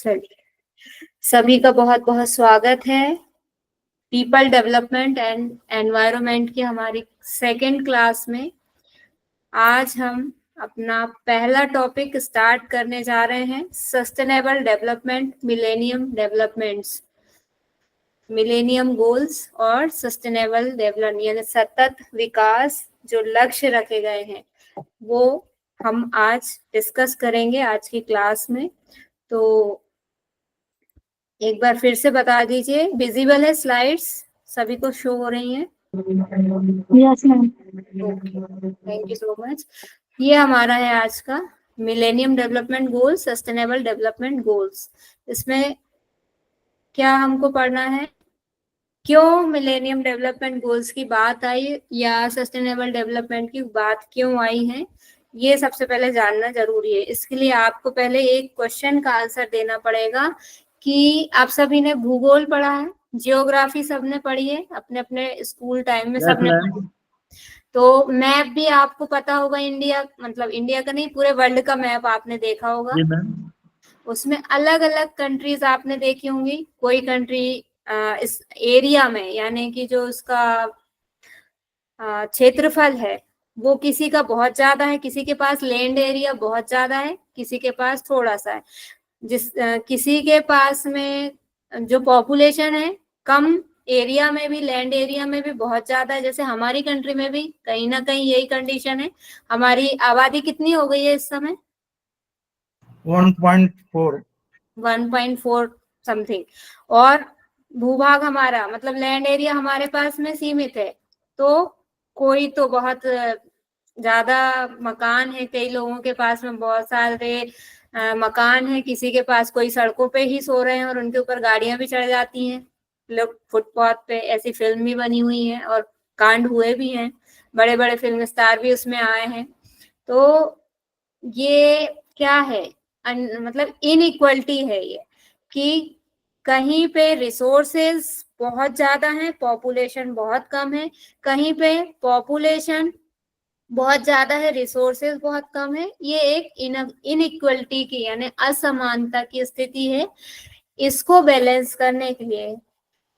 चलिए, सभी का बहुत बहुत स्वागत है पीपल डेवलपमेंट एंड एनवायरनमेंट की हमारी सेकेंड क्लास में। आज हम अपना पहला टॉपिक स्टार्ट करने जा रहे हैं, सस्टेनेबल डेवलपमेंट, मिलेनियम गोल्स और सस्टेनेबल डेवलपमेंट यानी सतत विकास जो लक्ष्य रखे गए हैं वो हम आज डिस्कस करेंगे आज की क्लास में। तो एक बार फिर से बता दीजिए, विजिबल है स्लाइड्स, सभी को शो हो रही हैं? Yes ma'am. Okay, thank you so much. ये हमारा है आज का millennium development goals, sustainable development goals. इसमें क्या हमको पढ़ना है, क्यों मिलेनियम डेवलपमेंट गोल्स की बात आई या सस्टेनेबल डेवलपमेंट की बात क्यों आई है, ये सबसे पहले जानना जरूरी है। इसके लिए आपको पहले एक क्वेश्चन का आंसर देना पड़ेगा कि आप सभी ने भूगोल पढ़ा है, जियोग्राफी सबने पढ़ी है अपने अपने स्कूल टाइम में, सबने पढ़ी। तो मैप भी आपको पता होगा, इंडिया मतलब इंडिया का नहीं पूरे वर्ल्ड का मैप आपने देखा होगा। उसमें अलग अलग कंट्रीज आपने देखी होंगी। कोई कंट्री इस एरिया में यानी कि जो उसका क्षेत्रफल है वो किसी का बहुत ज्यादा है, किसी के पास लैंड एरिया बहुत ज्यादा है, किसी के पास थोड़ा सा है। किसी के पास में जो पॉपुलेशन है कम एरिया में भी, लैंड एरिया में भी बहुत ज्यादा है। जैसे हमारी कंट्री में भी कहीं ना कहीं यही कंडीशन है। हमारी आबादी कितनी हो गई है इस समय? 1.4 समथिंग। और भूभाग हमारा मतलब लैंड एरिया हमारे पास में सीमित है। तो कोई तो बहुत ज्यादा मकान है, कई लोगों के पास में बहुत सारे मकान है, किसी के पास कोई सड़कों पे ही सो रहे हैं और उनके ऊपर गाड़ियां भी चढ़ जाती हैं, लोग फुटपाथ पे। ऐसी फिल्म भी बनी हुई है और कांड हुए भी हैं, बड़े बड़े फिल्म स्टार भी उसमें आए हैं। तो ये क्या है, मतलब इनइक्वलिटी है ये, कि कहीं पे रिसोर्सेज बहुत ज्यादा है, पॉपुलेशन बहुत कम है, कहीं पे पॉपुलेशन बहुत ज्यादा है, रिसोर्सेज बहुत कम है। ये एक इनइक्वलिटी की यानी असमानता की स्थिति है। इसको बैलेंस करने के लिए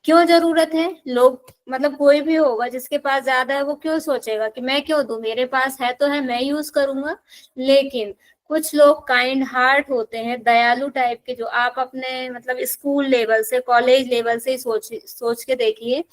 क्यों जरूरत है, लोग मतलब कोई भी होगा जिसके पास ज्यादा है वो क्यों सोचेगा कि मैं क्यों दूं, मेरे पास है तो है, मैं यूज करूंगा। लेकिन कुछ लोग काइंड हार्ट होते हैं, दयालु टाइप के, जो आप अपने मतलब स्कूल लेवल से, कॉलेज लेवल से ही सोच के देखिए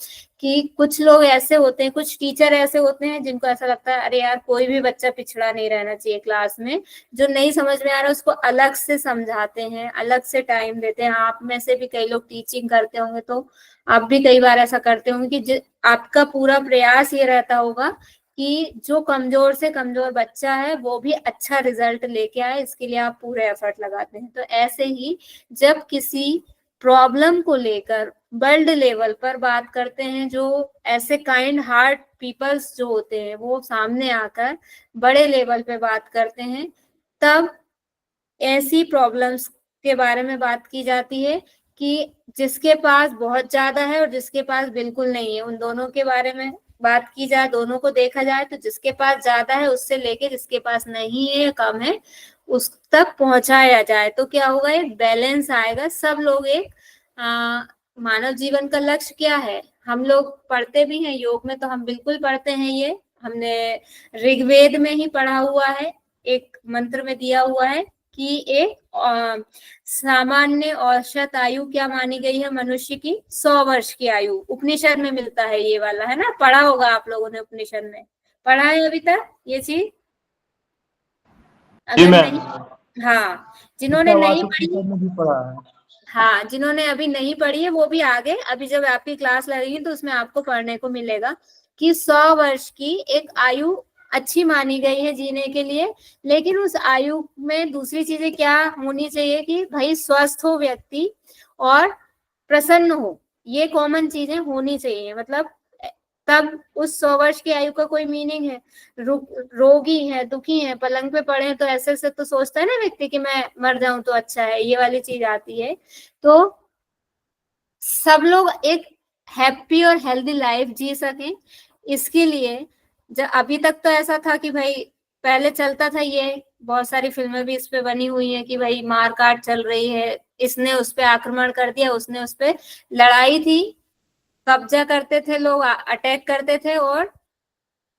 कि कुछ लोग ऐसे होते हैं, कुछ टीचर ऐसे होते हैं जिनको ऐसा लगता है अरे यार कोई भी बच्चा पिछड़ा नहीं रहना चाहिए क्लास में, जो नहीं समझ में आ रहा है उसको अलग से समझाते हैं, अलग से टाइम देते हैं। आप में से भी कई लोग टीचिंग करते होंगे तो आप भी कई बार ऐसा करते होंगे कि आपका पूरा प्रयास ये रहता होगा कि जो कमजोर से कमजोर बच्चा है वो भी अच्छा रिजल्ट लेके आए, इसके लिए आप पूरे एफर्ट लगाते हैं। तो ऐसे ही जब किसी प्रॉब्लम को लेकर वर्ल्ड लेवल पर बात करते हैं, जो ऐसे काइंड हार्ट पीपल्स जो होते हैं वो सामने आकर बड़े लेवल पे बात करते हैं, तब ऐसी प्रॉब्लम्स के बारे में बात की जाती है कि जिसके पास बहुत ज्यादा है और जिसके पास बिल्कुल नहीं है, उन दोनों के बारे में बात की जाए, दोनों को देखा जाए तो जिसके पास ज्यादा है उससे लेके जिसके पास नहीं है, कम है, उस तक पहुंचाया जाए तो क्या होगा, एक बैलेंस आएगा। सब लोग एक मानव जीवन का लक्ष्य क्या है, हम लोग पढ़ते भी हैं योग में, तो हम बिल्कुल पढ़ते हैं, ये हमने ऋग्वेद में ही पढ़ा हुआ है, एक मंत्र में दिया हुआ है कि एक सामान्य औसत आयु क्या मानी गई है मनुष्य की, 100 वर्ष की आयु। उपनिषद में मिलता है ये वाला, है ना, पढ़ा होगा आप लोगों ने, उपनिषद में पढ़ा है अभी तक ये चीज? अगर नहीं, हाँ, जिन्होंने नहीं पढ़ी, हाँ, जिन्होंने अभी नहीं पढ़ी है वो भी आगे, अभी जब आपकी क्लास लगेगी तो उसमें आपको पढ़ने को मिलेगा कि 100 वर्ष की एक आयु अच्छी मानी गई है जीने के लिए। लेकिन उस आयु में दूसरी चीजें क्या होनी चाहिए कि भाई स्वस्थ हो व्यक्ति और प्रसन्न हो, ये कॉमन चीजें होनी चाहिए। मतलब तब उस 100 वर्ष की आयु का कोई मीनिंग है। रोगी है, दुखी है, पलंग पे पड़े हैं, तो ऐसे से तो सोचता है ना व्यक्ति कि मैं मर जाऊं तो अच्छा है, ये वाली चीज आती है। तो सब लोग एक हैप्पी और हेल्दी लाइफ जी सकें, इसके लिए जब अभी तक तो ऐसा था कि भाई पहले चलता था ये, बहुत सारी फिल्में भी इस पे बनी हुई हैं कि भाई मार काट चल रही है, इसने उस पे आक्रमण कर दिया, उसने उस पे, लड़ाई थी, कब्जा करते थे लोग, अटैक करते थे और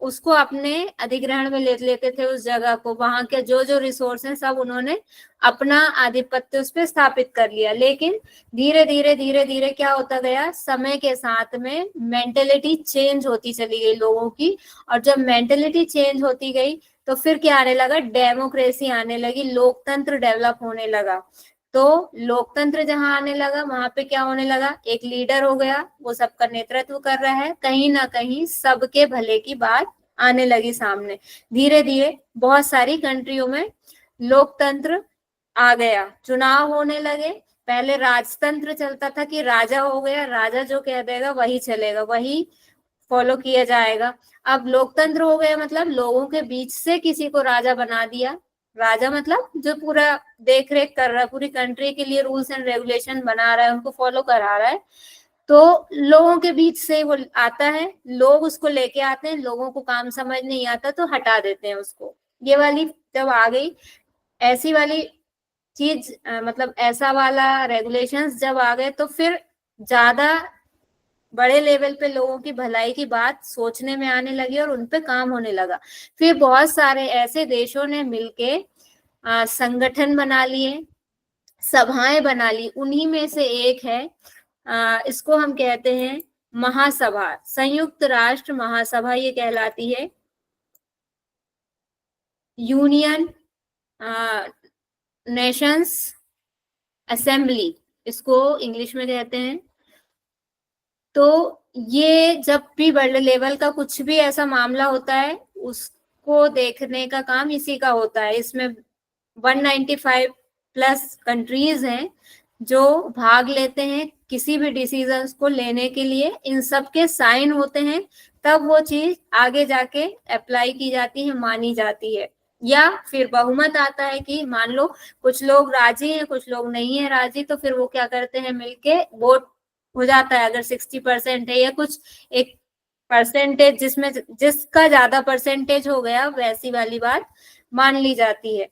उसको अपने अधिग्रहण में ले लेते थे उस जगह को, वहां के जो जो रिसोर्स हैं सब उन्होंने अपना आधिपत्य उस पर स्थापित कर लिया। लेकिन धीरे धीरे धीरे धीरे क्या होता गया, समय के साथ में मेंटेलिटी चेंज होती चली गई लोगों की, और जब मेंटेलिटी चेंज होती गई तो फिर क्या आने लगा, डेमोक्रेसी आने लगी, लोकतंत्र डेवलप होने लगा। तो लोकतंत्र जहां आने लगा वहां पे क्या होने लगा, एक लीडर हो गया, वो सबका नेतृत्व कर रहा है, कहीं ना कहीं सबके भले की बात आने लगी सामने। धीरे धीरे बहुत सारी कंट्रियों में लोकतंत्र आ गया, चुनाव होने लगे। पहले राजतंत्र चलता था कि राजा हो गया, राजा जो कह देगा वही चलेगा, वही फॉलो किया जाएगा। अब लोकतंत्र हो गया, मतलब लोगों के बीच से किसी को राजा बना दिया, राजा मतलब जो पूरा देख रेख कर रहा है, पूरी कंट्री के लिए रूल्स एंड रेगुलेशन बना रहा है, उनको फॉलो करा रहा है। तो लोगों के बीच से वो आता है, लोग उसको लेके आते हैं, लोगों को काम समझ नहीं आता तो हटा देते हैं उसको। ये वाली जब आ गई, ऐसी वाली चीज, मतलब ऐसा वाला रेगुलेशंस जब आ गए तो फिर ज्यादा बड़े लेवल पे लोगों की भलाई की बात सोचने में आने लगी और उनपे काम होने लगा। फिर बहुत सारे ऐसे देशों ने मिलके संगठन बना लिए, सभाएं बना ली, उन्हीं में से एक है, इसको हम कहते हैं महासभा, संयुक्त राष्ट्र महासभा ये कहलाती है, यूनियन नेशंस असेंबली इसको इंग्लिश में कहते हैं। तो ये जब भी वर्ल्ड लेवल का कुछ भी ऐसा मामला होता है उसको देखने का काम इसी का होता है। इसमें 195 प्लस कंट्रीज हैं जो भाग लेते हैं किसी भी डिसीजन को लेने के लिए, इन सब के साइन होते हैं, तब वो चीज आगे जाके अप्लाई की जाती है, मानी जाती है। या फिर बहुमत आता है कि मान लो कुछ लोग राजी हैं, कुछ लोग नहीं है राजी, तो फिर वो क्या करते हैं, मिलके वोट हो जाता है। अगर 60% है या कुछ एक परसेंटेज, जिसमें जिसका ज्यादा परसेंटेज हो गया वैसी वाली बात मान ली जाती है।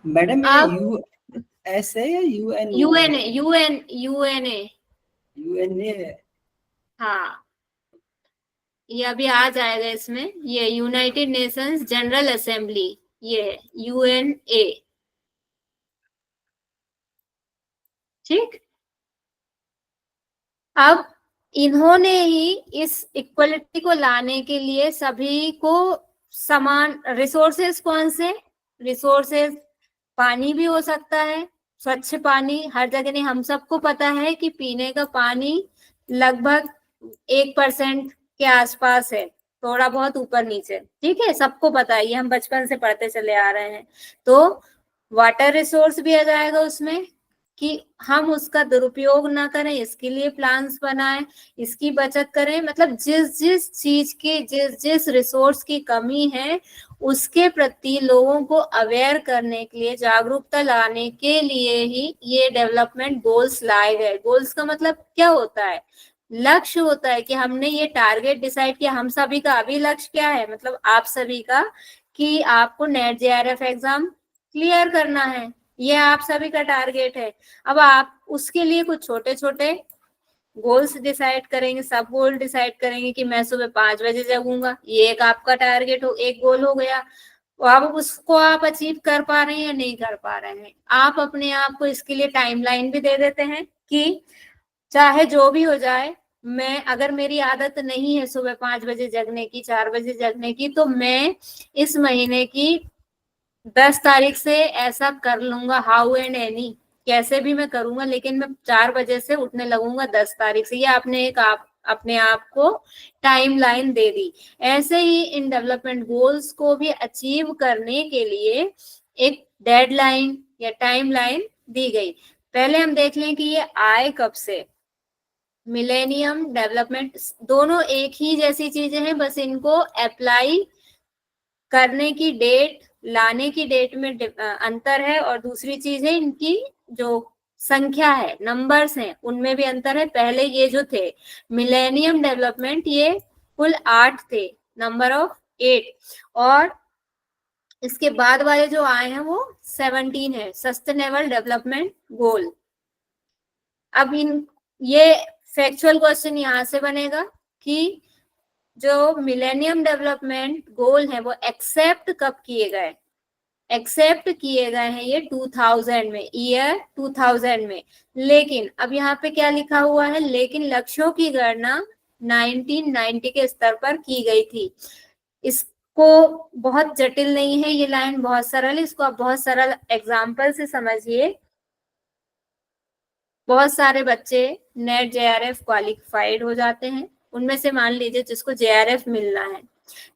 मैडम ये अब यूएस है या यूएनओ? यूएनए यूएनए है। हाँ, ये अभी आ जाएगा इसमें, ये यूनाइटेड नेशंस जनरल असेंबली, ये है यूएनए। ठीक, अब इन्होंने ही इस इक्वलिटी को लाने के लिए सभी को समान रिसोर्सेज, कौन से रिसोर्सेज, पानी भी हो सकता है, स्वच्छ पानी हर जगह नहीं, हम सबको पता है कि पीने का पानी लगभग 1% के आसपास है, थोड़ा बहुत ऊपर नीचे, ठीक है, सबको पता है, ये हम बचपन से पढ़ते चले आ रहे हैं। तो वाटर रिसोर्स भी आ जाएगा उसमें कि हम उसका दुरुपयोग ना करें, इसके लिए प्लान्स बनाएं, इसकी बचत करें, मतलब जिस जिस चीज की, जिस जिस रिसोर्स की कमी है उसके प्रति लोगों को अवेयर करने के लिए, जागरूकता लाने के लिए ही ये डेवलपमेंट गोल्स लाए गए। गोल्स का मतलब क्या होता है, लक्ष्य होता है कि हमने ये टारगेट डिसाइड किया। हम सभी का अभी लक्ष्य क्या है, मतलब आप सभी का, कि आपको नेट जेआरएफ एग्जाम क्लियर करना है, ये आप सभी का टारगेट है। अब आप उसके लिए कुछ छोटे छोटे गोल्स डिसाइड करेंगे, सब गोल डिसाइड करेंगे कि मैं सुबह 5 बजे जगूंगा, ये एक आपका टारगेट हो, एक गोल हो गया। तो अब उसको आप अचीव कर पा रहे हैं या नहीं कर पा रहे हैं, आप अपने आप को इसके लिए टाइमलाइन भी दे देते हैं कि चाहे जो भी हो जाए, मैं, अगर मेरी आदत नहीं है सुबह 5 बजे जगने की, 4 बजे जगने की, तो मैं इस महीने की 10 तारीख से ऐसा कर लूंगा, हाउ एंड एनी, कैसे भी मैं करूंगा, लेकिन मैं 4 बजे से उठने लगूंगा 10 तारीख से। ये आपने एक अपने आप को टाइम लाइन दे दी। ऐसे ही इन डेवलपमेंट गोल्स को भी अचीव करने के लिए एक डेडलाइन या टाइम लाइन दी गई। पहले हम देख लें कि ये आए कब से। मिलेनियम डेवलपमेंट, दोनों एक ही जैसी चीजें हैं, बस इनको अप्लाई करने की डेट, लाने की डेट में अंतर है, और दूसरी चीज है इनकी जो संख्या है, नंबर्स हैं, उनमें भी अंतर है। पहले ये जो थे मिलेनियम डेवलपमेंट, ये कुल 8 थे, नंबर ऑफ 8, और इसके बाद वाले जो आए हैं वो 17 है, सस्टेनेबल डेवलपमेंट गोल। अब ये फैक्चुअल क्वेश्चन यहाँ से बनेगा कि जो मिलेनियम डेवलपमेंट गोल है वो एक्सेप्ट कब किए गए, एक्सेप्ट किए गए हैं ये 2000 में, ईयर 2000 में। लेकिन अब यहाँ पे क्या लिखा हुआ है, लेकिन लक्ष्यों की गणना 1990 के स्तर पर की गई थी। इसको बहुत जटिल नहीं है, ये लाइन बहुत सरल है, इसको आप बहुत सरल एग्जाम्पल से समझिए। बहुत सारे बच्चे नेट जेआरएफ क्वालिफाइड हो जाते हैं, उनमें से मान लीजिए जिसको जेआरएफ मिलना है,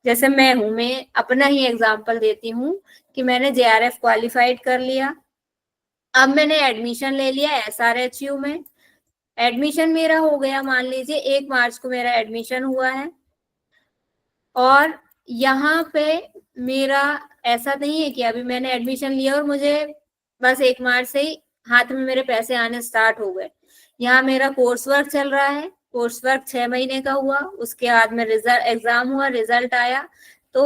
जैसे मैं हूं, मैं अपना ही एग्जांपल देती हूँ कि मैंने जेआरएफ क्वालिफाइड कर लिया। अब मैंने एडमिशन ले लिया एसआरएचयू में, एडमिशन मेरा हो गया, मान लीजिए 1 मार्च को मेरा एडमिशन हुआ है। और यहाँ पे मेरा ऐसा नहीं है कि अभी मैंने एडमिशन लिया और मुझे बस 1 मार्च से ही हाथ में मेरे पैसे आने स्टार्ट हो गए। यहाँ मेरा कोर्स वर्क चल रहा है, कोर्स वर्क 6 महीने का हुआ, उसके बाद में रिजल्ट एग्जाम हुआ, रिजल्ट आया तो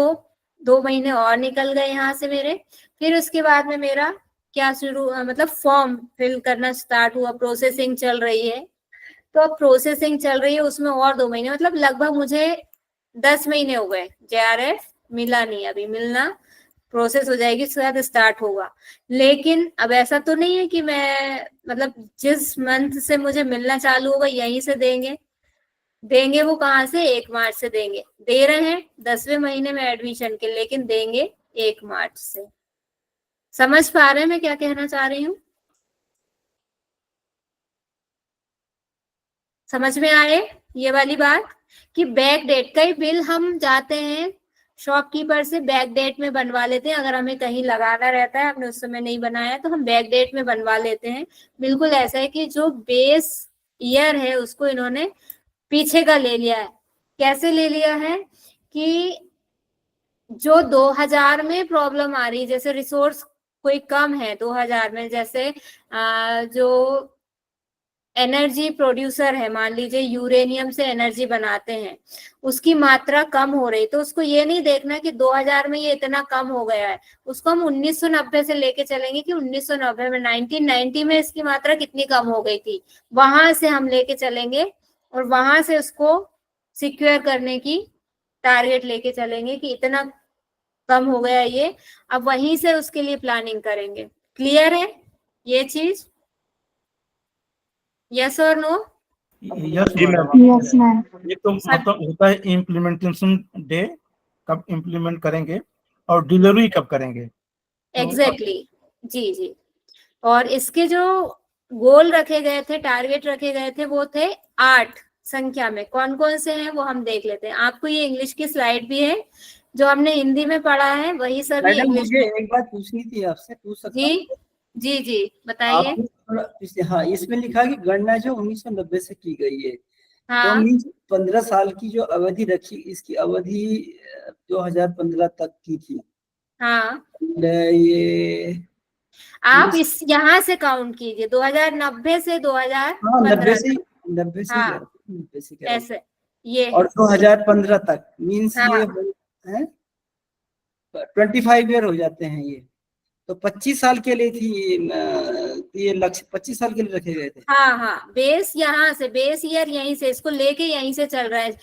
2 महीने और निकल गए यहाँ से मेरे। फिर उसके बाद में मेरा क्या शुरू, मतलब फॉर्म फिल करना स्टार्ट हुआ, प्रोसेसिंग चल रही है। तो अब प्रोसेसिंग चल रही है उसमें और 2 महीने, मतलब लगभग मुझे 10 महीने हो गए, जेआरएफ मिला नहीं, अभी मिलना प्रोसेस हो जाएगी, उसके बाद स्टार्ट होगा। लेकिन अब ऐसा तो नहीं है कि मैं, मतलब जिस मंथ से मुझे मिलना चालू होगा यहीं से देंगे, देंगे वो कहाँ से, 1 मार्च से देंगे, दे रहे हैं 10वें महीने में एडमिशन के, लेकिन देंगे 1 मार्च से। समझ पा रहे हैं मैं क्या कहना चाह रही हूँ? समझ में आए ये वाली बात कि बैक डेट, कई बिल हम जाते हैं शॉपकीपर से बैक डेट में बनवा लेते हैं, अगर हमें कहीं लगाना रहता है, हमने उस समय नहीं बनाया तो हम बैक डेट में बनवा लेते हैं। बिल्कुल ऐसा है कि जो बेस ईयर है उसको इन्होंने पीछे का ले लिया है। कैसे ले लिया है कि जो 2000 में प्रॉब्लम आ रही है, जैसे रिसोर्स कोई कम है 2000 में, जैसे जो एनर्जी प्रोड्यूसर है, मान लीजिए यूरेनियम से एनर्जी बनाते हैं, उसकी मात्रा कम हो रही, तो उसको ये नहीं देखना कि 2000 में ये इतना कम हो गया है, उसको हम 1990 से लेके चलेंगे कि 1990 में, 1990 में इसकी मात्रा कितनी कम हो गई थी, वहां से हम लेके चलेंगे और वहां से उसको सिक्योर करने की टारगेट लेके चलेंगे कि इतना कम हो गया ये, अब वहीं से उसके लिए प्लानिंग करेंगे। क्लियर है ये चीज? यस और नो? Yes Yes, ma'am. ये तो मतलब होता है इम्प्लीमेंटेशन डे, कब इम्प्लीमेंट करेंगे और डिलीवरी कब करेंगे। एग्जैक्टली जी जी। और इसके जो गोल रखे गए थे, टारगेट रखे गए थे, वो थे 8 संख्या में। कौन कौन से हैं वो हम देख लेते हैं। आपको ये इंग्लिश की स्लाइड भी है, जो हमने हिंदी में पढ़ा है वही सभी मैडम इंग्लिश मुझे में। एक बात पूछनी थी आपसे, पूछ सकता जी हूँ? जी जी बताइए। आपने हाँ, इसमें लिखा कि गणना जो 1990 से की गई है, तो हाँ मीन्स 15 साल की जो अवधि रखी, इसकी अवधि 2015 तक की थी। हाँ, ये आप इस यहाँ से काउंट कीजिए 2090 से 2015 90 से तक। 90 से हाँ 90 से कह रहा हूँ। ऐसे ये और है। 2015 तक मीन्स हाँ ये है 25 ईयर हो जाते हैं ये, तो 25 साल के लिए थी ये लक्ष्य 25 साल के लिए रखे गए थे। हाँ हाँ, बेस यहाँ से, बेस ईयर यहीं से, इसको लेके यहीं से चल रहा है।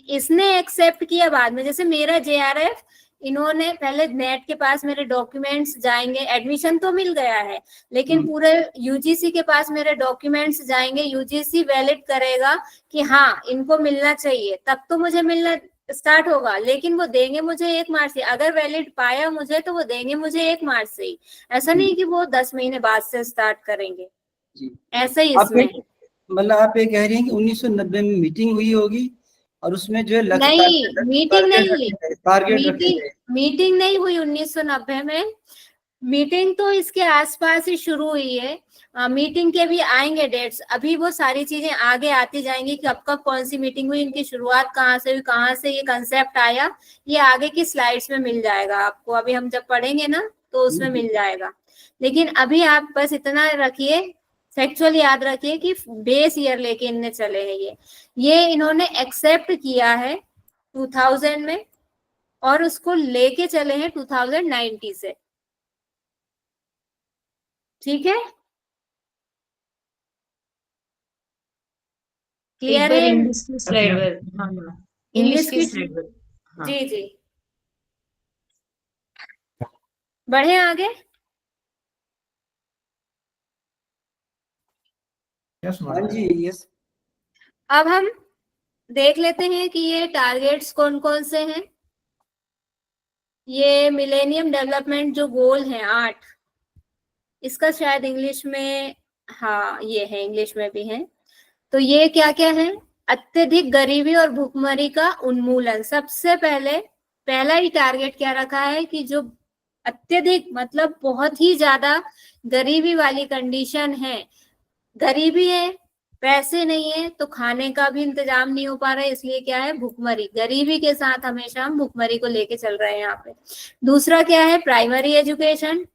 इसने एक्सेप्ट किया बाद में, जैसे मेरा जेआरएफ, इन्होंने पहले नेट के पास मेरे डॉक्यूमेंट्स जाएंगे, एडमिशन तो मिल गया है लेकिन पूरे यूजीसी के पास मेरे डॉक्यूमेंट्स जाएंगे, यूजीसी वैलिड करेगा कि हाँ इनको मिलना चाहिए, तब तो मुझे मिलना स्टार्ट होगा। लेकिन वो देंगे मुझे 1 मार्च से, अगर वैलिड पाया मुझे तो वो देंगे मुझे 1 मार्च से ही, ऐसा नहीं कि वो 10 महीने बाद से स्टार्ट करेंगे। जी। ऐसा ही आप इसमें मतलब आप ये कह रही हैं कि 1990 में मीटिंग हुई होगी और उसमें जो है लक्ष्य नहीं, मीटिंग नहीं, टारगेट रखे गए। मीटिंग नहीं हुई 1990 में, मीटिंग तो इसके आसपास ही शुरू हुई है। मीटिंग के भी आएंगे डेट्स, अभी वो सारी चीजें आगे आती जाएंगी कि अब कब कौन सी मीटिंग हुई, इनकी शुरुआत कहाँ से हुई, कहाँ से ये कंसेप्ट आया, ये आगे की स्लाइड्स में मिल जाएगा आपको, अभी हम जब पढ़ेंगे ना तो उसमें मिल जाएगा। लेकिन अभी आप बस इतना रखिए, फैक्चुअल याद रखिए कि बेस ईयर लेके इनने चले हैं ये इन्होंने एक्सेप्ट किया है 2000 में, और उसको लेके चले हैं 2090 से। ठीक है, क्लियर है? इंग्लिश की स्लाइड पर, हाँ इंग्लिश की स्लाइड पर, हाँ जी जी, बढ़े आगे। यस हाँ मैडम। जी, यस। अब हम देख लेते हैं कि ये टारगेट्स कौन कौन से हैं। ये मिलेनियम डेवलपमेंट जो गोल है 8, इसका शायद इंग्लिश में, हाँ ये है, इंग्लिश में भी है। तो ये क्या क्या है? अत्यधिक गरीबी और भुखमरी का उन्मूलन। सबसे पहले पहला ही टारगेट क्या रखा है कि जो अत्यधिक मतलब बहुत ही ज्यादा गरीबी वाली कंडीशन है, गरीबी है, पैसे नहीं है, तो खाने का भी इंतजाम नहीं हो पा रहा है, इसलिए क्या है, भुखमरी। गरीबी के साथ हमेशा हम भुखमरी को लेके चल रहे हैं यहाँ पे। दूसरा क्या है? प्राइमरी एजुकेशन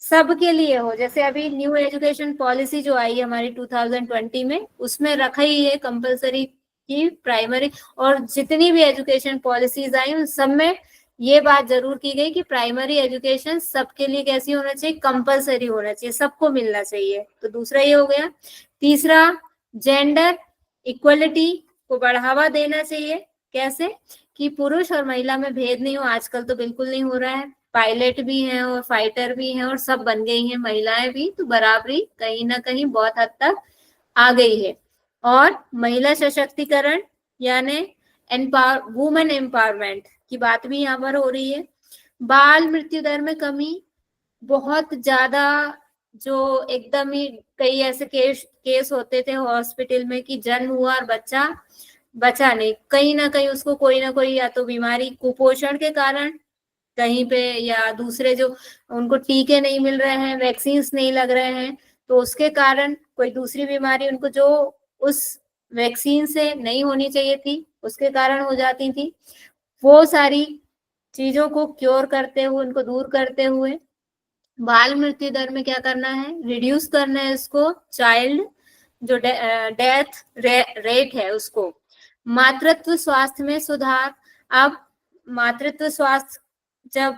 सबके लिए हो। जैसे अभी न्यू एजुकेशन पॉलिसी जो आई है हमारी 2020 में, उसमें रखा ही है कंपलसरी की प्राइमरी, और जितनी भी एजुकेशन पॉलिसीज आई उन सब में ये बात जरूर की गई कि प्राइमरी एजुकेशन सबके लिए कैसी होना चाहिए, कंपलसरी होना चाहिए, सबको मिलना चाहिए। तो दूसरा ये हो गया। तीसरा, जेंडर इक्वलिटी को बढ़ावा देना चाहिए। कैसे? कि पुरुष और महिला में भेद नहीं हो। आजकल तो बिल्कुल नहीं हो रहा है, पायलट भी हैं और फाइटर भी हैं और सब बन गई हैं महिलाएं भी, तो बराबरी कहीं ना कहीं बहुत हद तक आ गई है। और महिला सशक्तिकरण यानी वुमेन एम्पावरमेंट की बात भी यहाँ पर हो रही है। बाल मृत्यु दर में कमी, बहुत ज्यादा जो एकदम ही कई ऐसे केस होते थे हॉस्पिटल में कि जन्म हुआ और बच्चा बचा नहीं, कहीं ना कहीं उसको कोई ना कोई या तो बीमारी, कुपोषण के कारण कहीं पे, या दूसरे जो उनको टीके नहीं मिल रहे हैं, वैक्सीन नहीं लग रहे हैं, तो उसके कारण कोई दूसरी बीमारी उनको जो उस वैक्सीन से नहीं होनी चाहिए थी उसके कारण हो जाती थी। वो सारी चीजों को क्योर करते हुए, उनको दूर करते हुए बाल मृत्यु दर में क्या करना है, रिड्यूस करना है इसको। चाइल्ड जो डेथ रेट है उसको। मातृत्व स्वास्थ्य में सुधार। अब मातृत्व स्वास्थ्य जब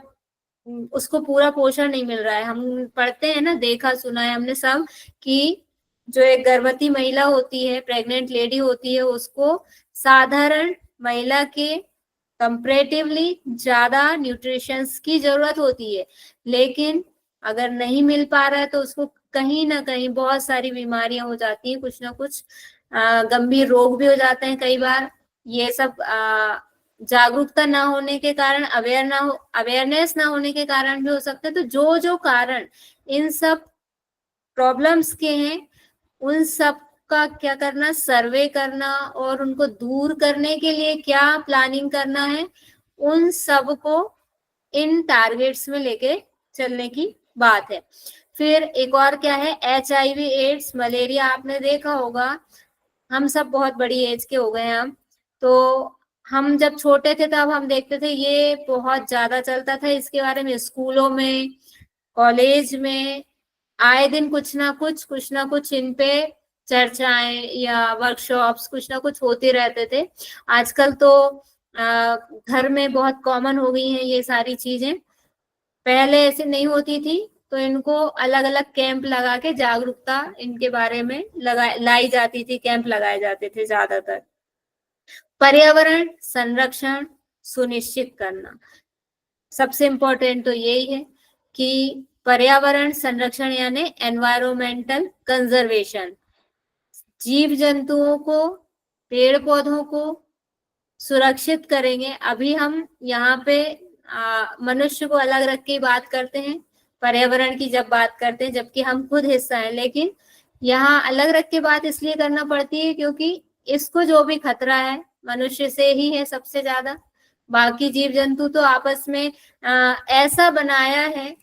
उसको पूरा पोषण नहीं मिल रहा है, हम पढ़ते हैं ना, देखा सुना है हमने सब कि जो एक गर्भवती महिला होती है, प्रेग्नेंट लेडी होती है, उसको साधारण महिला के कंपैरेटिवली ज्यादा न्यूट्रिशंस की जरूरत होती है, लेकिन अगर नहीं मिल पा रहा है तो उसको कहीं ना कहीं बहुत सारी बीमारियां हो जाती हैं, कुछ ना कुछ गंभीर रोग भी हो जाते हैं कई बार। ये सब जागरूकता ना होने के कारण, अवेयरनेस ना होने के कारण भी हो सकता है। तो जो जो कारण इन सब प्रॉब्लम्स के हैं, उन सब का क्या करना, सर्वे करना, और उनको दूर करने के लिए क्या प्लानिंग करना है, उन सब को इन टारगेट्स में लेके चलने की बात है। फिर एक और क्या है, HIV एड्स मलेरिया। आपने देखा होगा, हम सब बहुत बड़ी एज के हो गए हैं हम, तो हम जब छोटे थे तब हम देखते थे ये बहुत ज्यादा चलता था, इसके बारे में स्कूलों में, कॉलेज में आए दिन कुछ ना कुछ इन पे चर्चाएं या वर्कशॉप्स कुछ ना कुछ होते रहते थे। आजकल तो घर में बहुत कॉमन हो गई हैं ये सारी चीजें, पहले ऐसे नहीं होती थी। तो इनको अलग अलग कैंप लगा के जागरूकता इनके बारे में लाई जाती थी, कैंप लगाए जाते थे ज्यादातर। पर्यावरण संरक्षण सुनिश्चित करना, सबसे इम्पोर्टेंट तो यही है कि पर्यावरण संरक्षण यानी एनवायरमेंटल कंजर्वेशन। जीव जंतुओं को, पेड़ पौधों को सुरक्षित करेंगे। अभी हम यहाँ पे मनुष्य को अलग रख के बात करते हैं पर्यावरण की जब बात करते हैं, जबकि हम खुद हिस्सा हैं, लेकिन यहाँ अलग रख के बात इसलिए करना पड़ती है क्योंकि इसको जो भी खतरा है मनुष्य से ही है सबसे ज्यादा। बाकी जीव जंतु तो आपस में ऐसा बनाया है,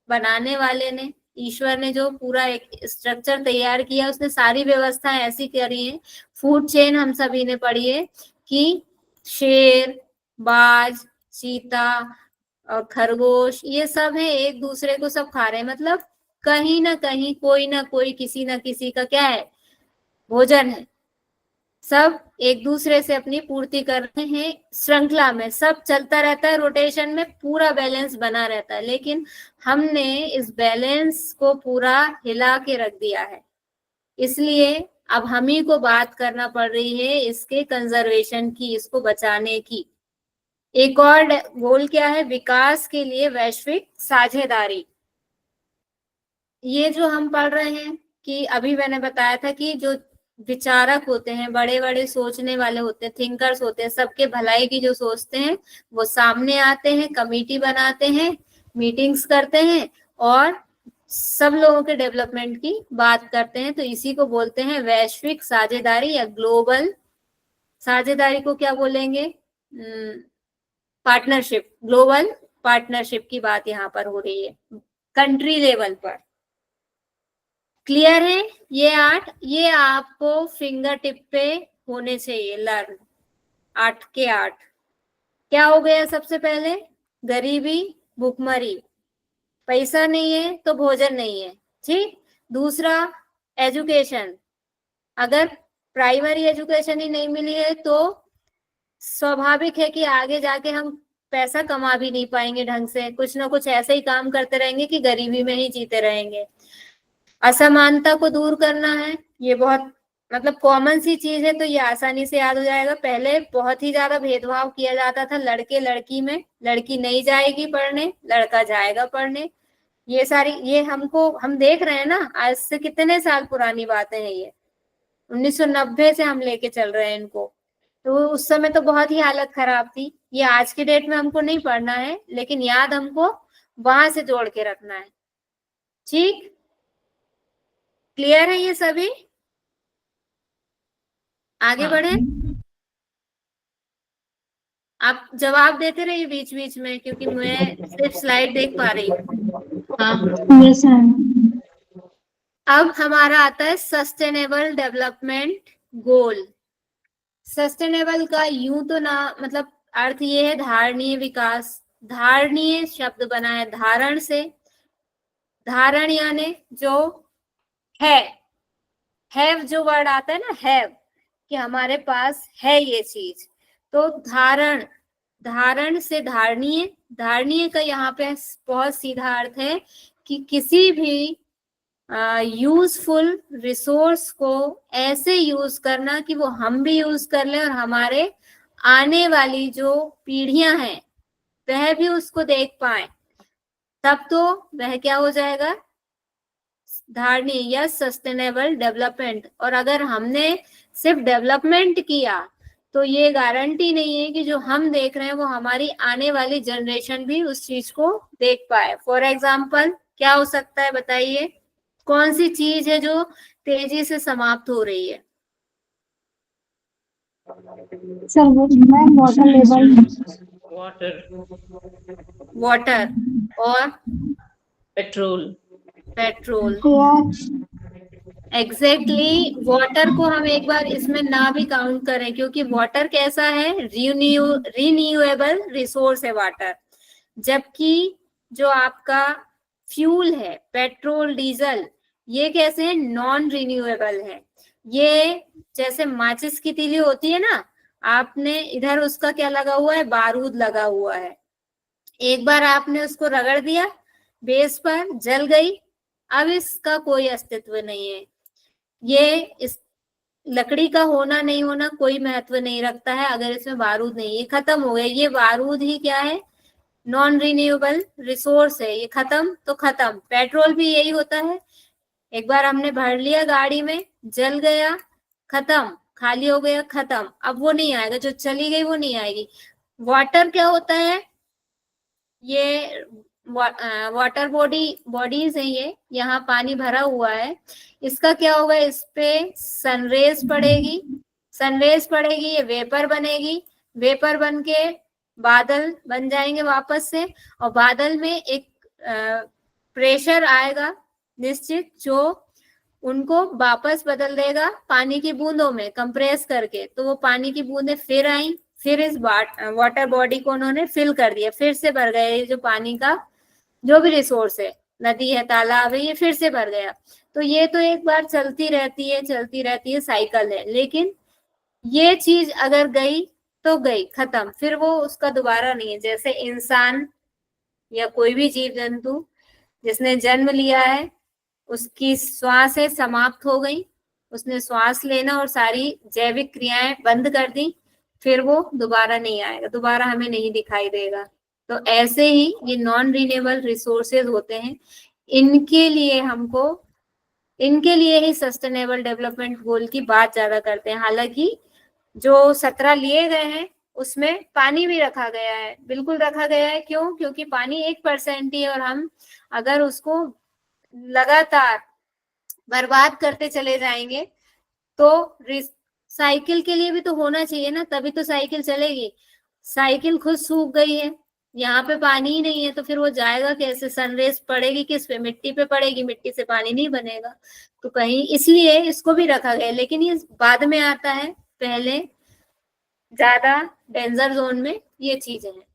बनाने वाले ने, ईश्वर ने जो पूरा एक स्ट्रक्चर तैयार किया, उसने सारी व्यवस्थाएं ऐसी करी है। फूड चेन हम सभी ने पढ़ी है कि शेर, बाज, चीता और खरगोश, ये सब है एक दूसरे को सब खा रहे हैं, मतलब कहीं ना कहीं कोई ना कोई किसी ना किसी का क्या है, भोजन है। सब एक दूसरे से अपनी पूर्ति कर रहे हैं, श्रृंखला में सब चलता रहता है, रोटेशन में पूरा बैलेंस बना रहता है। लेकिन हमने इस बैलेंस को पूरा हिला के रख दिया है, इसलिए अब हम ही को बात करना पड़ रही है इसके कंजर्वेशन की, इसको बचाने की। एक और गोल क्या है? विकास के लिए वैश्विक साझेदारी। ये जो हम पढ़ रहे हैं कि अभी मैंने बताया था कि जो विचारक होते हैं, बड़े बड़े सोचने वाले होते हैं, थिंकर्स होते हैं, सबके भलाई की जो सोचते हैं, वो सामने आते हैं, कमेटी बनाते हैं, मीटिंग्स करते हैं और सब लोगों के डेवलपमेंट की बात करते हैं। तो इसी को बोलते हैं वैश्विक साझेदारी या ग्लोबल साझेदारी को क्या बोलेंगे? पार्टनरशिप, ग्लोबल पार्टनरशिप की बात यहाँ पर हो रही है कंट्री लेवल पर। क्लियर है? ये 8 ये आपको फिंगर टिप पे होने चाहिए लर्न। 8 के 8 क्या हो गया? सबसे पहले गरीबी, भूखमरी, पैसा नहीं है तो भोजन नहीं है, ठीक। दूसरा एजुकेशन, अगर प्राइमरी एजुकेशन ही नहीं मिली है तो स्वाभाविक है कि आगे जाके हम पैसा कमा भी नहीं पाएंगे ढंग से, कुछ ना कुछ ऐसे ही काम करते रहेंगे कि गरीबी में ही जीते रहेंगे। असमानता को दूर करना है, ये बहुत मतलब कॉमन सी चीज है तो ये आसानी से याद हो जाएगा। पहले बहुत ही ज्यादा भेदभाव किया जाता था लड़के लड़की में, लड़की नहीं जाएगी पढ़ने, लड़का जाएगा पढ़ने। ये सारी ये हम देख रहे हैं ना, आज से कितने साल पुरानी बातें हैं ये, 1990 से हम लेके चल रहे हैं इनको। तो उस समय तो बहुत ही हालत खराब थी। ये आज की डेट में हमको नहीं पढ़ना है, लेकिन याद हमको वहां से जोड़ के रखना है, ठीक। क्लियर है ये सभी? आगे बढ़े। आप जवाब देते रहिए बीच बीच में, क्योंकि मैं सिर्फ स्लाइड देख पा रही हूँ। अब हमारा आता है सस्टेनेबल डेवलपमेंट गोल। सस्टेनेबल का यूं तो ना मतलब अर्थ ये है धारणीय विकास। धारणीय शब्द बना है धारण से, धारण यानी जो है जो वर्ड आता है ना, हैव, कि हमारे पास है ये चीज। तो धारण से धारणीय, धारणीय का यहाँ पे बहुत सीधा अर्थ है कि किसी भी यूजफुल रिसोर्स को ऐसे यूज करना कि वो हम भी यूज कर ले और हमारे आने वाली जो पीढ़ियां हैं वह भी उसको देख पाए, तब तो वह क्या हो जाएगा? धारणीय या सस्टेनेबल डेवलपमेंट। और अगर हमने सिर्फ डेवलपमेंट किया तो ये गारंटी नहीं है कि जो हम देख रहे हैं वो हमारी आने वाली जनरेशन भी उस चीज को देख पाए। फॉर एग्जाम्पल क्या हो सकता है बताइए? कौन सी चीज है जो तेजी से समाप्त हो रही है? वाटर लेवल, वाटर और पेट्रोल। एग्जैक्टली वाटर को हम एक बार इसमें ना भी काउंट करें, क्योंकि वाटर कैसा है? रिन्यूएबल रिसोर्स है वाटर। जबकि जो आपका फ्यूल है पेट्रोल डीजल, ये कैसे है? नॉन रिन्यूएबल है। ये जैसे माचिस की तीली होती है ना, आपने इधर उसका क्या लगा हुआ है? बारूद लगा हुआ है। एक बार आपने उसको रगड़ दिया बेस पर, जल गई, अब इसका कोई अस्तित्व नहीं है। ये इस लकड़ी का होना नहीं होना कोई महत्व नहीं रखता है अगर इसमें बारूद नहीं, ये खत्म हो गया। ये बारूद ही क्या है? नॉन रिन्यूएबल रिसोर्स है, ये खत्म तो खत्म। पेट्रोल भी यही होता है, एक बार हमने भर लिया गाड़ी में, जल गया, खत्म, खाली हो गया, खत्म, अब वो नहीं आएगा, जो चली गई वो नहीं आएगी। वाटर क्या होता है? ये वाटर बॉडीज है, ये यहाँ पानी भरा हुआ है, इसका क्या होगा? इस पे सनरेज पड़ेगी, ये वेपर बनेगी, वेपर बन के बादल बन जाएंगे वापस से, और बादल में एक प्रेशर आएगा निश्चित, जो उनको वापस बदल देगा पानी की बूंदों में कंप्रेस करके। तो वो पानी की बूंदें फिर आई, फिर इस वाटर बॉडी को उन्होंने फिल कर दिया, फिर से भर गया। ये जो पानी का जो भी रिसोर्स है, नदी है, तालाब है, ये फिर से भर गया। तो ये तो एक बार चलती रहती है साइकिल है। लेकिन ये चीज अगर गई तो गई, खत्म, फिर वो उसका दोबारा नहीं है। जैसे इंसान या कोई भी जीव जंतु जिसने जन्म लिया है, उसकी श्वासें समाप्त हो गई, उसने श्वास लेना और सारी जैविक क्रियाएं बंद कर दी, फिर वो दोबारा नहीं आएगा, दोबारा हमें नहीं दिखाई देगा। तो ऐसे ही ये नॉन रिन्यूएबल रिसोर्सेज होते हैं, इनके लिए ही सस्टेनेबल डेवलपमेंट गोल की बात ज्यादा करते हैं। हालांकि जो 17 लिए गए हैं उसमें पानी भी रखा गया है, बिल्कुल रखा गया है। क्यों? क्योंकि पानी 1% ही है, और हम अगर उसको लगातार बर्बाद करते चले जाएंगे तो साइकिल के लिए भी तो होना चाहिए ना, तभी तो साइकिल चलेगी। साइकिल खुद सूख गई है, यहाँ पे पानी ही नहीं है, तो फिर वो जाएगा कैसे? सनरेज पड़ेगी किस पे? मिट्टी पे पड़ेगी, मिट्टी से पानी नहीं बनेगा। तो कहीं इसलिए इसको भी रखा गया, लेकिन ये बाद में आता है, पहले ज्यादा डेंजर जोन में ये चीजें हैं।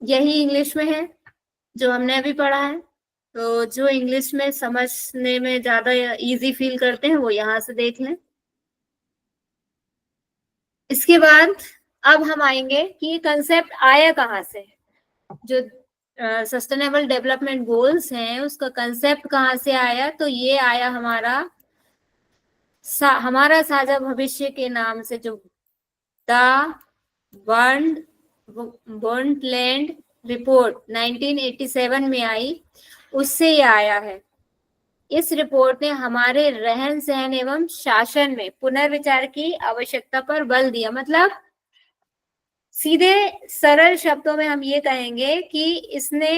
यही इंग्लिश में है जो हमने अभी पढ़ा है। तो जो इंग्लिश में समझने में ज्यादा इजी फील करते हैं वो यहाँ से देख लें। इसके बाद अब हम आएंगे कि ये कंसेप्ट आया कहाँ से। जो सस्टेनेबल डेवलपमेंट गोल्स हैं उसका कंसेप्ट कहाँ से आया? तो ये आया हमारा साझा भविष्य के नाम से, जो द ब्रंडटलैंड रिपोर्ट 1987 में आई, उससे ये आया है। इस रिपोर्ट ने हमारे रहन सहन एवं शासन में पुनर्विचार की आवश्यकता पर बल दिया। मतलब सीधे सरल शब्दों में हम ये कहेंगे कि इसने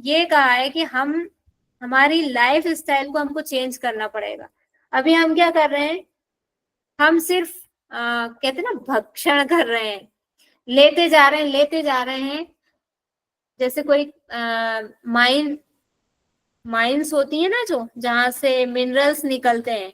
ये कहा है कि हमारी लाइफ स्टाइल को हमको चेंज करना पड़ेगा। अभी हम क्या कर रहे हैं? हम सिर्फ कहते हैं ना, भक्षण कर रहे हैं, लेते जा रहे हैं। जैसे कोई माइंस होती है ना, जो जहां से मिनरल्स निकलते हैं,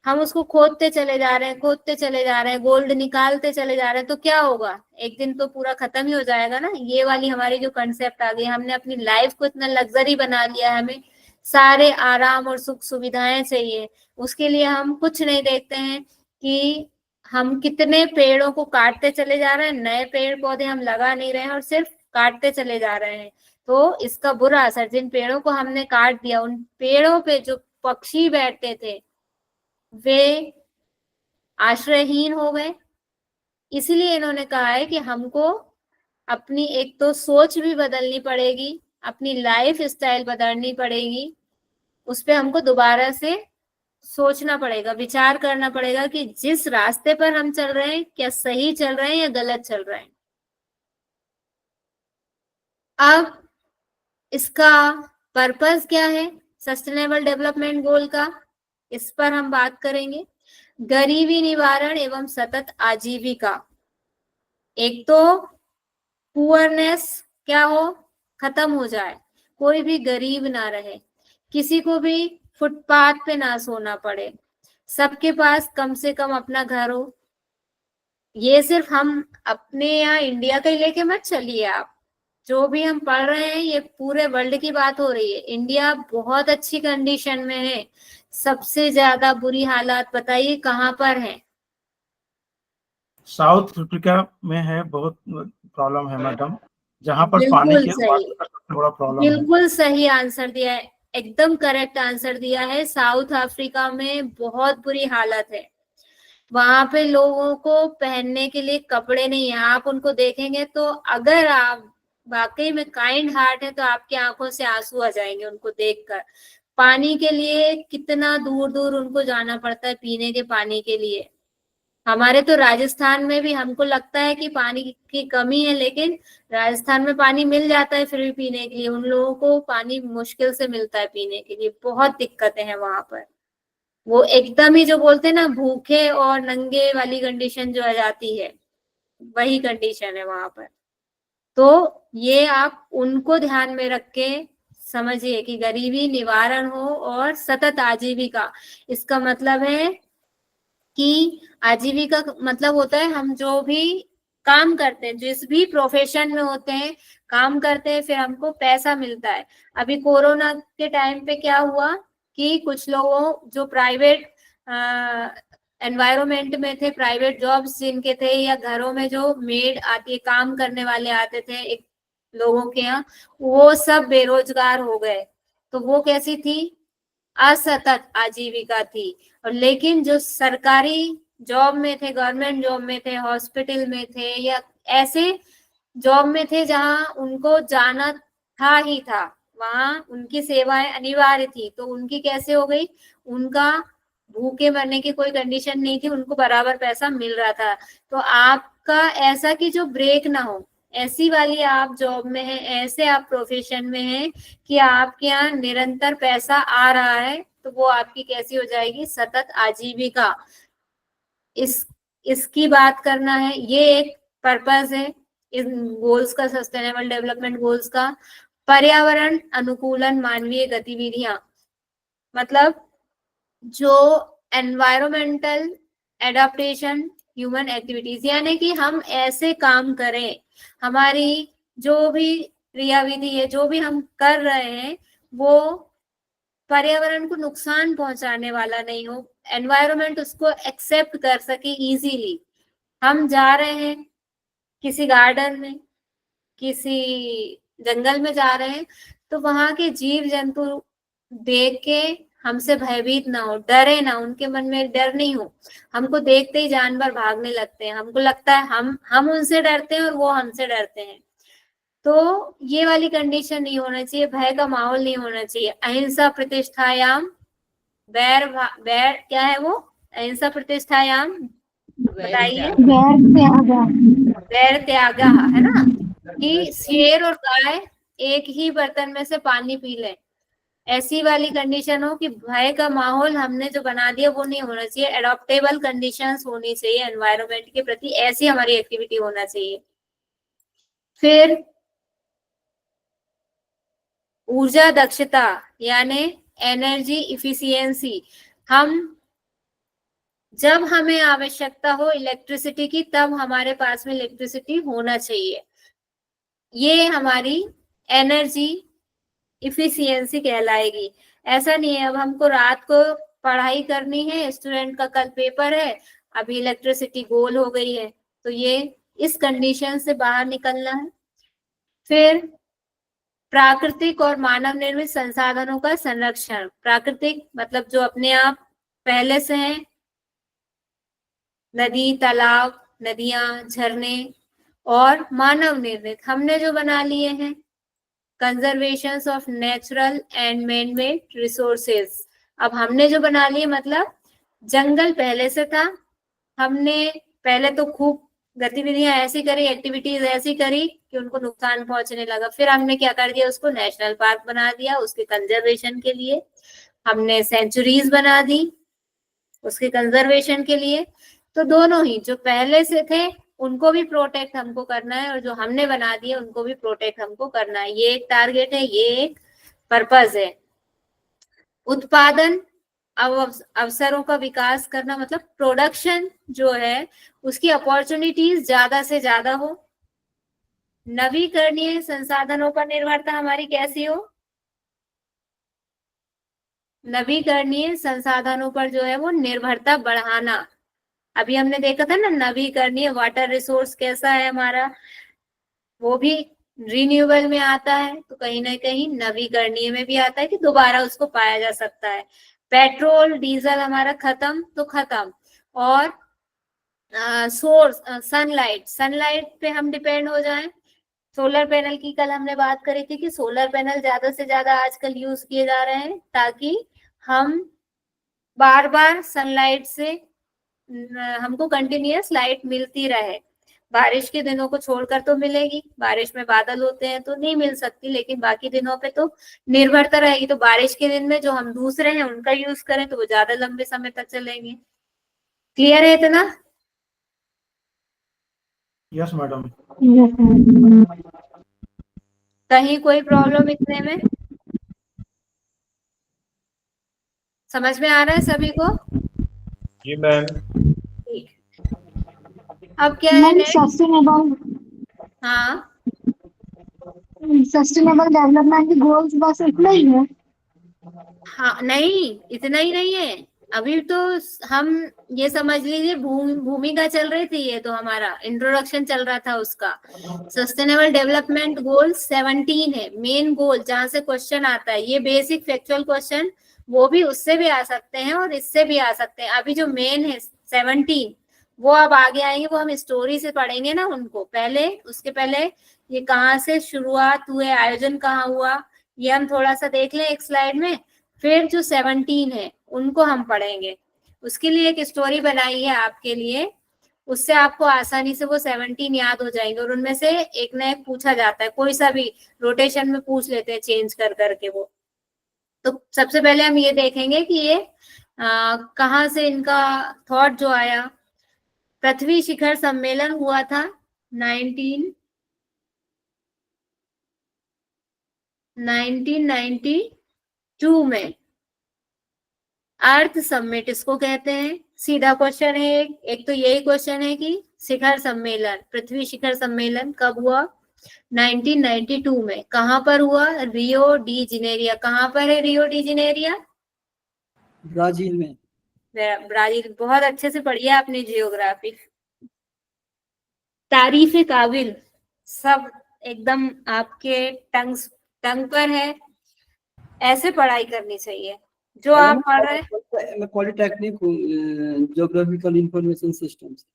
हम उसको खोदते चले जा रहे हैं, गोल्ड निकालते चले जा रहे हैं, तो क्या होगा? एक दिन तो पूरा खत्म ही हो जाएगा ना। ये वाली हमारी जो कंसेप्ट आ गई, हमने अपनी लाइफ को इतना लग्जरी बना लिया है, हमें सारे आराम और सुख सुविधाएं चाहिए, उसके लिए हम कुछ नहीं देखते हैं कि हम कितने पेड़ों को काटते चले जा रहे हैं, नए पेड़ पौधे हम लगा नहीं रहे हैं और सिर्फ काटते चले जा रहे हैं। तो इसका बुरा असर, जिन पेड़ों को हमने काट दिया, उन पेड़ों पे जो पक्षी बैठते थे वे आश्रयहीन हो गए। इसीलिए इन्होंने कहा है कि हमको अपनी एक तो सोच भी बदलनी पड़ेगी, अपनी लाइफ स्टाइल बदलनी पड़ेगी, उस पे हमको दोबारा से सोचना पड़ेगा, विचार करना पड़ेगा कि जिस रास्ते पर हम चल रहे हैं क्या सही चल रहे हैं या गलत चल रहे हैं। अब इसका पर्पस क्या है सस्टेनेबल डेवलपमेंट गोल का, इस पर हम बात करेंगे। गरीबी निवारण एवं सतत आजीविका। एक तो पुअरनेस क्या हो, खत्म हो जाए, कोई भी गरीब ना रहे, किसी को भी फुटपाथ पे ना सोना पड़े, सबके पास कम से कम अपना घर हो। ये सिर्फ हम अपने यहाँ इंडिया का ही लेके मत चलिए आप, जो भी हम पढ़ रहे हैं ये पूरे वर्ल्ड की बात हो रही है। इंडिया बहुत अच्छी कंडीशन में है, सबसे ज्यादा बुरी हालात बताइए कहाँ पर है? साउथ अफ्रीका में है, बहुत प्रॉब्लम है मैडम, जहाँ पर पानी बिल्कुल के सही, वाटर का सबसे बड़ा प्रॉब्लम है। बिल्कुल सही आंसर दिया है, एकदम करेक्ट आंसर दिया है। साउथ अफ्रीका में बहुत बुरी हालत है, वहां पे लोगों को पहनने के लिए कपड़े नहीं है। आप उनको देखेंगे तो अगर आप वाकई में काइंड हार्ट है तो आपकी आंखों से आंसू आ जाएंगे उनको देखकर। पानी के लिए कितना दूर दूर उनको जाना पड़ता है पीने के पानी के लिए। हमारे तो राजस्थान में भी हमको लगता है कि पानी की कमी है, लेकिन राजस्थान में पानी मिल जाता है फिर भी पीने के लिए। उन लोगों को पानी मुश्किल से मिलता है पीने के लिए, बहुत दिक्कतें हैं वहां पर। वो एकदम ही जो बोलते हैं ना, भूखे और नंगे वाली कंडीशन जो आ जाती है, वही कंडीशन है वहां पर। तो ये आप उनको ध्यान में रख के समझिए कि गरीबी निवारण हो और सतत आजीविका। इसका मतलब है कि आजीविका मतलब होता है हम जो भी काम करते हैं, जिस भी प्रोफेशन में होते हैं, काम करते हैं, फिर हमको पैसा मिलता है। अभी कोरोना के टाइम पे क्या हुआ कि कुछ लोगों जो प्राइवेट एनवायरमेंट में थे, प्राइवेट जॉब्स जिनके थे, या घरों में जो मेड आती है, काम करने वाले आते थे एक लोगों के यहाँ, वो सब बेरोजगार हो गए। तो वो कैसी थी? असतत आजीविका थी। और लेकिन जो सरकारी जॉब में थे, गवर्नमेंट जॉब में थे, हॉस्पिटल में थे, या ऐसे जॉब में थे जहां उनको जाना था ही था, वहां उनकी सेवाएं अनिवार्य थी, तो उनकी कैसे हो गई? उनका भूखे मरने की कोई कंडीशन नहीं थी, उनको बराबर पैसा मिल रहा था। तो आपका ऐसा कि जो ब्रेक ना हो, ऐसी वाली आप जॉब में है, ऐसे आप प्रोफेशन में है कि आपके यहाँ निरंतर पैसा आ रहा है, तो वो आपकी कैसी हो जाएगी? सतत आजीविका। इसकी बात करना है, ये एक पर्पस है इन गोल्स का, सस्टेनेबल डेवलपमेंट गोल्स का। पर्यावरण अनुकूलन मानवीय गतिविधियां, मतलब जो एनवायरमेंटल एडाप्टेशन ह्यूमन एक्टिविटीज, यानी कि हम ऐसे काम करें, हमारी जो भी क्रियाविधि है, जो भी हम कर रहे हैं, वो पर्यावरण को नुकसान पहुंचाने वाला नहीं हो, एनवायरमेंट उसको एक्सेप्ट कर सके इजीली। हम जा रहे हैं किसी गार्डन में, किसी जंगल में जा रहे हैं, तो वहां के जीव जंतु देख के हमसे भयभीत ना हो, डरे ना, उनके मन में डर नहीं हो। हमको देखते ही जानवर भागने लगते हैं, हमको लगता है हम उनसे डरते हैं और वो हमसे डरते हैं। तो ये वाली कंडीशन नहीं होना चाहिए, भय का माहौल नहीं होना चाहिए। अहिंसा प्रतिष्ठायाम वैर क्या है वो? अहिंसा प्रतिष्ठायाम बताइए। वैर त्यागा, है ना, कि शेर और गाय एक ही बर्तन में से पानी पी लें, ऐसी वाली कंडीशन हो कि भय का माहौल हमने जो बना दिया वो नहीं होना चाहिए। एडॉप्टेबल कंडीशंस होनी चाहिए एनवायरनमेंट के प्रति, ऐसी हमारी एक्टिविटी होना चाहिए। फिर ऊर्जा दक्षता यानी एनर्जी इफिशियंसी, हम जब हमें आवश्यकता हो इलेक्ट्रिसिटी की, तब हमारे पास में इलेक्ट्रिसिटी होना चाहिए। ये हमारी एनर्जी इफिशियंसी कहलाएगी। ऐसा नहीं है अब हमको रात को पढ़ाई करनी है, स्टूडेंट का कल पेपर है, अभी इलेक्ट्रिसिटी गोल हो गई है, तो ये इस कंडीशन से बाहर निकलना है। फिर प्राकृतिक और मानव निर्मित संसाधनों का संरक्षण। प्राकृतिक मतलब जो अपने आप पहले से हैं, नदी, तालाब, नदियां, झरने, और मानव निर्मित हमने जो बना लिए हैं, conservation of natural and man made resources. अब हमने जो बना लिए, मतलब जंगल पहले से था, हमने पहले तो खूब गतिविधियां ऐसी करी, एक्टिविटीज ऐसी करी कि उनको नुकसान पहुंचने लगा। फिर हमने क्या कर दिया? उसको नेशनल पार्क बना दिया, उसके कंजर्वेशन के लिए। हमने सेंचुरीज बना दी उसके कंजर्वेशन के लिए। तो दोनों ही, जो पहले से थे उनको भी प्रोटेक्ट हमको करना है, और जो हमने बना दिए उनको भी प्रोटेक्ट हमको करना है। ये एक टारगेट है, ये एक पर्पस है। उत्पादन अवसरों का विकास करना, मतलब प्रोडक्शन जो है उसकी अपॉर्चुनिटीज ज्यादा से ज्यादा हो। नवीकरणीय संसाधनों पर निर्भरता हमारी कैसी हो? नवीकरणीय संसाधनों पर जो है वो निर्भरता बढ़ाना। अभी हमने देखा था ना, नवीकरणीय वाटर रिसोर्स कैसा है हमारा, वो भी रिन्यूएबल में आता है, तो कहीं ना कहीं नवीकरणीय में भी आता है कि दोबारा उसको पाया जा सकता है। पेट्रोल डीजल हमारा खत्म तो खत्म, और सोर्स सनलाइट पे हम डिपेंड हो जाएं। सोलर पैनल की कल हमने बात करी थी कि सोलर पैनल ज्यादा से ज्यादा आजकल यूज किए जा रहे हैं, ताकि हम बार बार सनलाइट से हमको कंटिन्यूअस लाइट मिलती रहे। बारिश के दिनों को छोड़कर तो मिलेगी, बारिश में बादल होते हैं तो नहीं मिल सकती, लेकिन बाकी दिनों पे तो निर्भरता रहेगी। तो बारिश के दिन में जो हम दूसरे हैं उनका यूज करें तो वो ज्यादा लंबे समय तक चलेंगे। क्लियर है इतना? Yes madam. कहीं कोई प्रॉब्लम इतने में? समझ में आ रहा है सभी को? जी मैम। अब क्या है सस्टेनेबल, हाँ, सस्टेनेबल डेवलपमेंट गोल्स बस इतना ही है? हाँ नहीं, इतना ही नहीं है, अभी तो हम ये समझ लीजिए भूमिका चल रही थी, ये तो हमारा इंट्रोडक्शन चल रहा था उसका। सस्टेनेबल डेवलपमेंट गोल 17 है मेन गोल, जहां से क्वेश्चन आता है। ये बेसिक फैक्चुअल क्वेश्चन वो भी उससे भी आ सकते हैं और इससे भी आ सकते हैं। अभी जो मेन है 17 वो अब आगे आएंगे, वो हम स्टोरी से पढ़ेंगे ना उनको। पहले उसके पहले ये कहाँ से शुरुआत हुए, आयोजन कहाँ हुआ, ये हम थोड़ा सा देख लें एक स्लाइड में। फिर जो 17 है उनको हम पढ़ेंगे। उसके लिए एक स्टोरी बनाई है आपके लिए, उससे आपको आसानी से वो 17 याद हो जाएंगे। और उनमें से एक ना एक पूछा जाता है, कोई सा भी रोटेशन में पूछ लेते हैं चेंज कर करके वो। तो सबसे पहले हम ये देखेंगे कि ये कहाँ से इनका थॉट जो आया। पृथ्वी शिखर सम्मेलन हुआ था 1992 में। अर्थ समिट इसको कहते हैं। सीधा क्वेश्चन है एक तो यही क्वेश्चन है कि शिखर सम्मेलन, पृथ्वी शिखर सम्मेलन कब हुआ? 1992 में। कहां पर हुआ? Rio de Janeiro. कहां पर है रियो डी जेनेरिया? ब्राजील में। ब्राजील। बहुत अच्छे से पढ़िए आपने जियोग्राफी। तारीफ काबिल, सब एकदम आपके टंग पर है। ऐसे पढ़ाई करनी चाहिए जो आप पढ़ रहे हैं। मैं पॉलिटेक्निक हूँ, ज्योग्राफिकल इंफॉर्मेशन सिस्टम्स।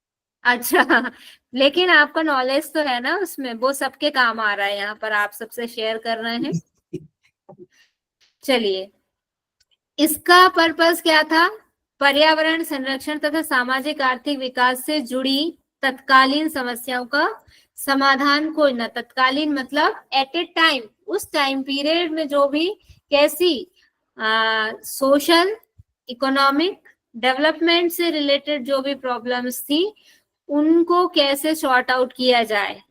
अच्छा, लेकिन आपका नॉलेज तो है ना उसमें, वो सबके काम आ रहा है। यहाँ पर आप सबसे शेयर कर रहे हैं। चलिए, इसका पर्पस क्या था? पर्यावरण संरक्षण तथा सामाजिक आर्थिक विकास से जुड़ी तत्कालीन समस्याओं का समाधान खोजना। तत्कालीन मतलब एट ए टाइम, उस टाइम पीरियड में जो भी कैसी सोशल इकोनॉमिक डेवलपमेंट से रिलेटेड जो भी प्रॉब्लम्स थी उनको कैसे सॉर्ट आउट किया जाए,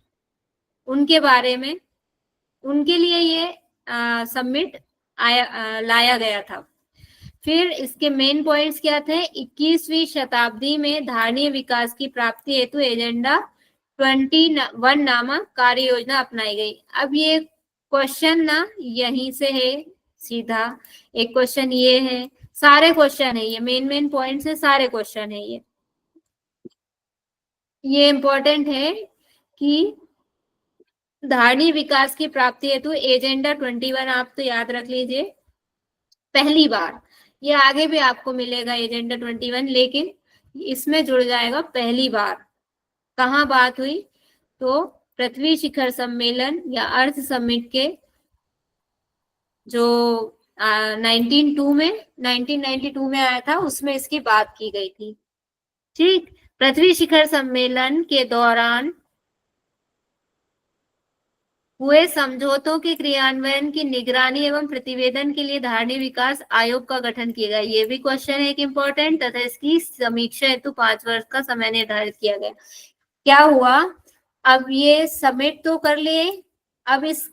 उनके बारे में, उनके लिए ये समिट लाया गया था। फिर इसके मेन पॉइंट्स क्या थे? 21वीं शताब्दी में धारणीय विकास की प्राप्ति हेतु एजेंडा 21 नामक कार्य योजना अपनाई गई। अब ये क्वेश्चन ना यहीं से है, सीधा एक क्वेश्चन ये है, सारे क्वेश्चन है ये, मेन पॉइंट्स है, सारे क्वेश्चन है ये इंपॉर्टेंट है कि धारणीय विकास की प्राप्ति हेतु एजेंडा 21 आप तो याद रख लीजिए। पहली बार, ये आगे भी आपको मिलेगा एजेंडा 21, लेकिन इसमें जुड़ जाएगा पहली बार। कहाँ बात हुई? तो पृथ्वी शिखर सम्मेलन या अर्थ समिट के जो 1992 में आया था, उसमें इसकी बात की गई थी। ठीक, पृथ्वी शिखर सम्मेलन के दौरान हुए समझौतों के क्रियान्वयन की निगरानी एवं प्रतिवेदन के लिए धारणीय विकास आयोग का गठन किया गया। ये भी क्वेश्चन है एक इम्पोर्टेंट, तथा इसकी समीक्षा हेतु 5 वर्ष का समय निर्धारित किया गया। क्या हुआ? अब ये समिट तो कर लिए, अब इस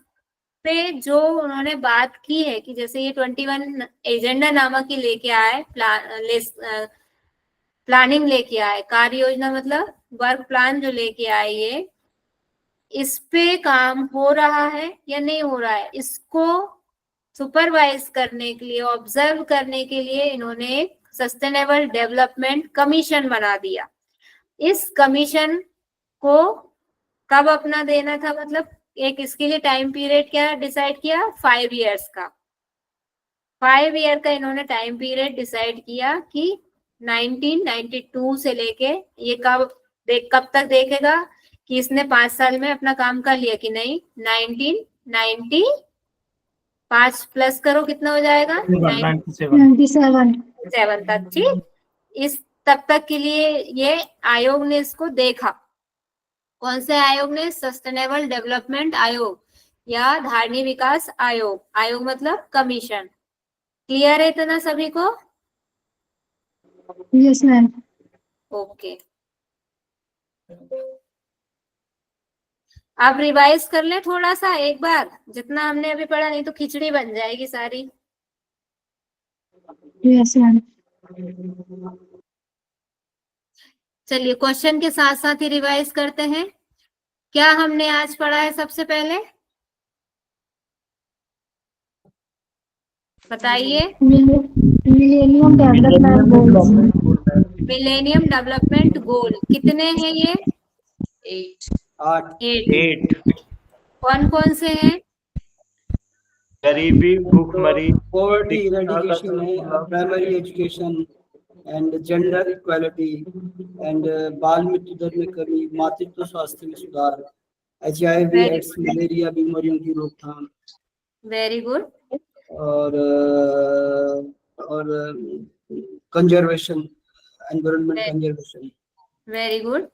पे जो उन्होंने बात की है कि जैसे ये 21 एजेंडा नामक ही लेके आए, प्लानिंग लेके आए, कार्य योजना मतलब वर्क प्लान जो लेके आए, ये इस पे काम हो रहा है या नहीं हो रहा है, इसको सुपरवाइज करने के लिए, ऑब्जर्व करने के लिए इन्होंने सस्टेनेबल डेवलपमेंट कमीशन बना दिया। इस कमीशन को कब अपना देना था, मतलब एक इसके लिए टाइम पीरियड क्या डिसाइड किया? 5 इयर्स का। 5 ईयर का इन्होंने टाइम पीरियड डिसाइड किया कि 1992 से लेके ये कब तक देखेगा कि इसने 5 साल में अपना काम कर लिया कि नहीं। 1990 5 प्लस करो कितना हो जाएगा? 97 तक। ठीक, इस तब तक के लिए ये आयोग ने इसको देखा। कौन से आयोग ने? सस्टेनेबल डेवलपमेंट आयोग या धारणीय विकास आयोग। आयोग मतलब कमीशन। क्लियर है इतना सभी को? Yes ma'am. ओके, आप रिवाइज कर ले थोड़ा सा एक बार, जितना हमने अभी पढ़ा, नहीं तो खिचड़ी बन जाएगी सारी। Yes ma'am. चलिए, क्वेश्चन के साथ साथ ही रिवाइज करते हैं। क्या हमने आज पढ़ा है? सबसे पहले बताइए। Millennium development goals. Millennium development goal कितने हैं ये? 8 8। 8 कौन कौन से हैं? गरीबी, भूखमरी, poverty शिक्षा का eradication है, primary education and gender equality and बाल मृत्यु दर में कमी, मातृत्व स्वास्थ्य में सुधार, HIV Very एड्स मलेरिया बीमारियों की रोकथाम वेरी गुड। और conservation, environment conservation. Very good.